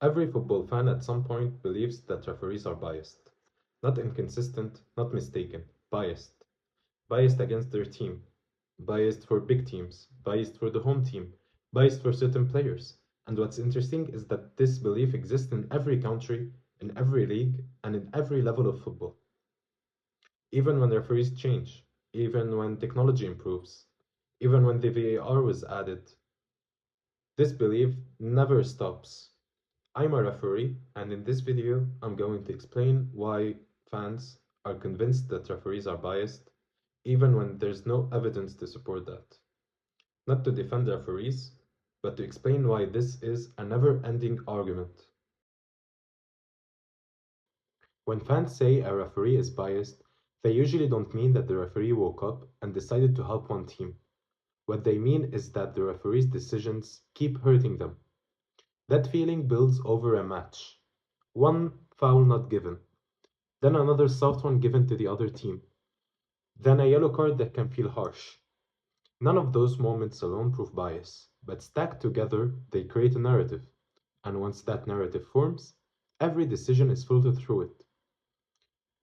Every football fan at some point believes that referees are biased. Not inconsistent, not mistaken, biased. Biased against their team, biased for big teams, biased for the home team, biased for certain players. And what's interesting is that this belief exists in every country, in every league, and in every level of football. Even when referees change, even when technology improves, even when the VAR was added, this belief never stops. I'm a referee, and in this video, I'm going to explain why fans are convinced that referees are biased, even when there's no evidence to support that. Not to defend referees, but to explain why this is a never ending argument. When fans say a referee is biased, they usually don't mean that the referee woke up and decided to help one team. What they mean is that the referee's decisions keep hurting them. That feeling builds over a match. One foul not given, then another soft one given to the other team, then a yellow card that can feel harsh. None of those moments alone prove bias, but stacked together, they create a narrative. And once that narrative forms, every decision is filtered through it.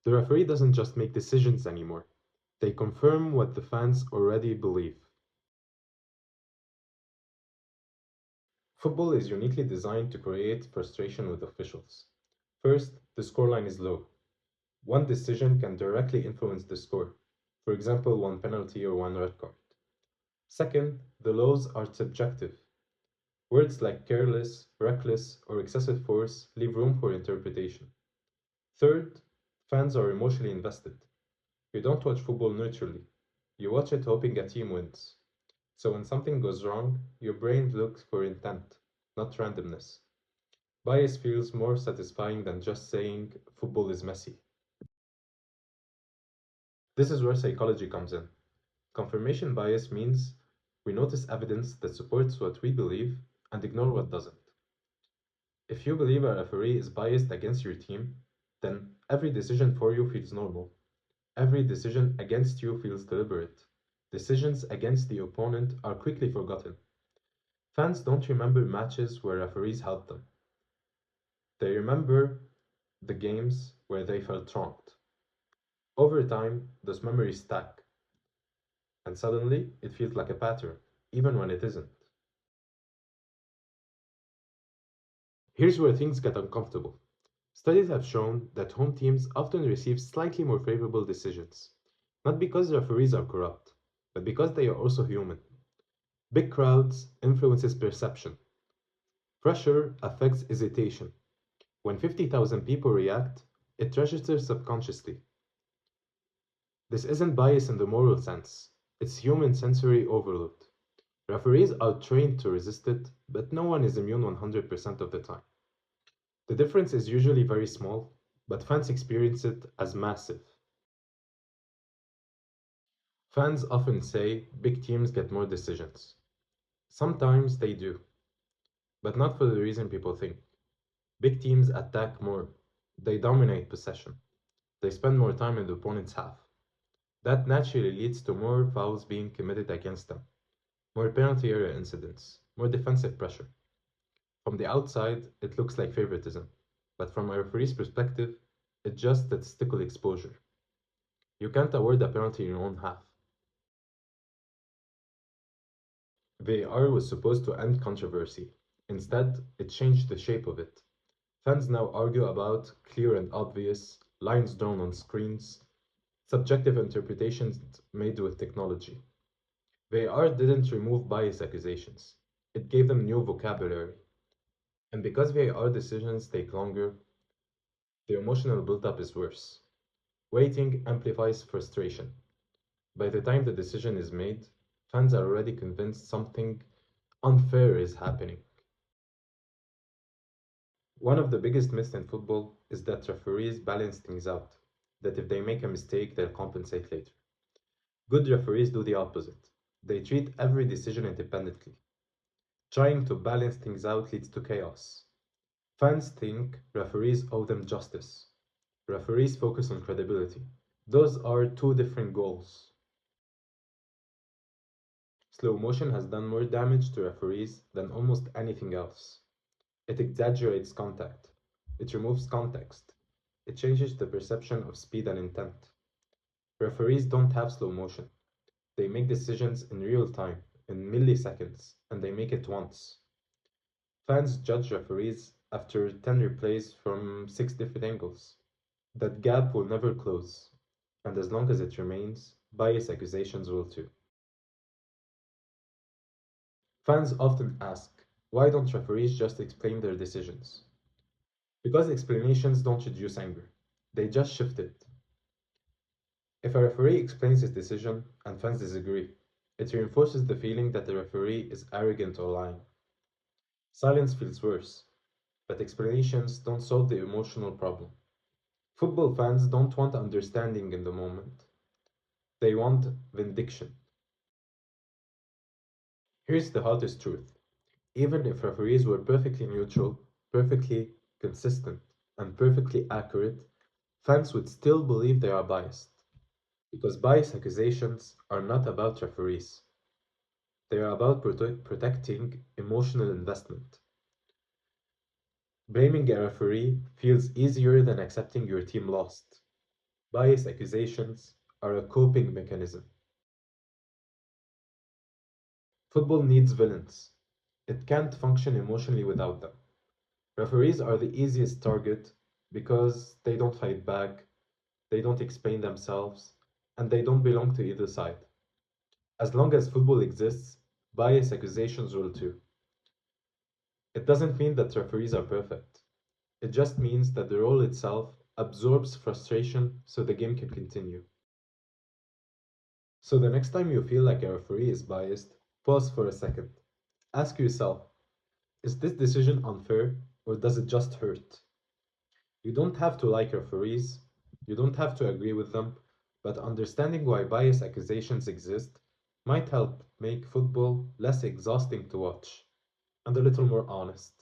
The referee doesn't just make decisions anymore, they confirm what the fans already believe. Football is uniquely designed to create frustration with officials. First, the scoreline is low. One decision can directly influence the score, for example, one penalty or one red card. Second, the laws are subjective. Words like careless, reckless, or excessive force leave room for interpretation. Third, fans are emotionally invested. You don't watch football neutrally. You watch it hoping a team wins. So when something goes wrong, your brain looks for intent, not randomness. Bias feels more satisfying than just saying football is messy. This is where psychology comes in. Confirmation bias means we notice evidence that supports what we believe and ignore what doesn't. If you believe a referee is biased against your team, then every decision for you feels normal. Every decision against you feels deliberate. Decisions against the opponent are quickly forgotten. Fans don't remember matches where referees helped them. They remember the games where they felt wronged. Over time, those memories stack, and suddenly it feels like a pattern, even when it isn't. Here's where things get uncomfortable. Studies have shown that home teams often receive slightly more favorable decisions, not because referees are corrupt, but because they are also human. Big crowds influences perception. Pressure affects hesitation. When 50,000 people react, it registers subconsciously. This isn't bias in the moral sense, it's human sensory overload. Referees are trained to resist it, but no one is immune 100% of the time. The difference is usually very small, but fans experience it as massive. Fans often say big teams get more decisions. Sometimes they do, but not for the reason people think. Big teams attack more, they dominate possession, they spend more time in the opponent's half. That naturally leads to more fouls being committed against them, more penalty area incidents, more defensive pressure. From the outside, it looks like favoritism, but from a referee's perspective, it's just statistical exposure. You can't award a penalty in your own half. VAR was supposed to end controversy. Instead, it changed the shape of it. Fans now argue about clear and obvious, lines drawn on screens, subjective interpretations made with technology. VAR didn't remove bias accusations, it gave them new vocabulary. And because VAR decisions take longer, the emotional buildup is worse. Waiting amplifies frustration. By the time the decision is made, fans are already convinced something unfair is happening. One of the biggest myths in football is that referees balance things out, that if they make a mistake, they'll compensate later. Good referees do the opposite. They treat every decision independently. Trying to balance things out leads to chaos. Fans think referees owe them justice. Referees focus on credibility. Those are two different goals. Slow motion has done more damage to referees than almost anything else. It exaggerates contact. It removes context. It changes the perception of speed and intent. Referees don't have slow motion. They make decisions in real time, in milliseconds, and they make it once. Fans judge referees after 10 replays from 6 different angles. That gap will never close, and as long as it remains, bias accusations will too. Fans often ask, why don't referees just explain their decisions? Because explanations don't reduce anger, they just shift it. If a referee explains his decision and fans disagree, it reinforces the feeling that the referee is arrogant or lying. Silence feels worse, but explanations don't solve the emotional problem. Football fans don't want understanding in the moment, they want vindication. Here's the hottest truth: even if referees were perfectly neutral, perfectly consistent, and perfectly accurate, fans would still believe they are biased. Because bias accusations are not about referees, they are about protecting emotional investment. Blaming a referee feels easier than accepting your team lost. Bias accusations are a coping mechanism. Football needs villains. It can't function emotionally without them. Referees are the easiest target because they don't fight back, they don't explain themselves, and they don't belong to either side. As long as football exists, bias accusations will too. It doesn't mean that referees are perfect. It just means that the role itself absorbs frustration so the game can continue. So the next time you feel like a referee is biased, pause for a second. Ask yourself, is this decision unfair or does it just hurt? You don't have to like referees, you don't have to agree with them, but understanding why bias accusations exist might help make football less exhausting to watch and a little more honest.